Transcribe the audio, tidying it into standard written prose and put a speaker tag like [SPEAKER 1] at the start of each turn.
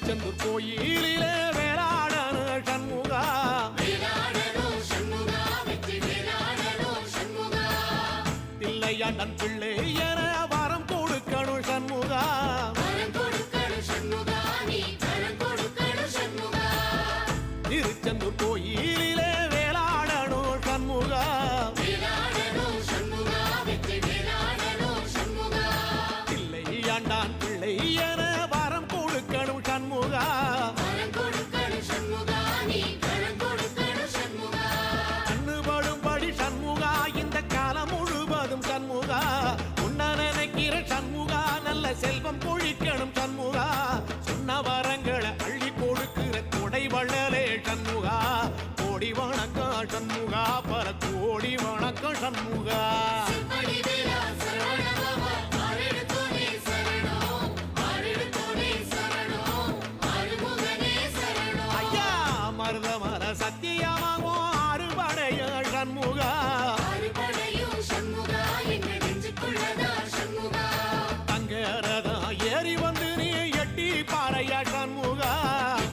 [SPEAKER 1] திருச்செந்தூர் கோயிலிலே வேளாடனோ சண்முகா தில்லையாண்டன் பிள்ளை என வரம் கொடுக்கணும் சண்முகா திருச்செந்தூர் கோயிலிலே வேளாடனோ சண்முகா தில்லையாண்டான் பிள்ளை என வரம் கொடுக்கணும் சண்முகா கண்ணுபடும்படி சண்முகா இந்த காலம் முழுவதும் சண்முகா உன்ன நினைக்கிற சண்முகா நல்ல செல்வம் பொழிக்கணும் சண்முகா சொன்ன வரங்களை அள்ளி கொடுக்கிற கொடை வள்ளலே சண்முகா கோடி வணக்கம் சண்முகா பல கோடி வணக்கம் சண்முகா ஐயா மருதமர சத்தியமாகும் அறுபடைய சண்முகா தங்க ரத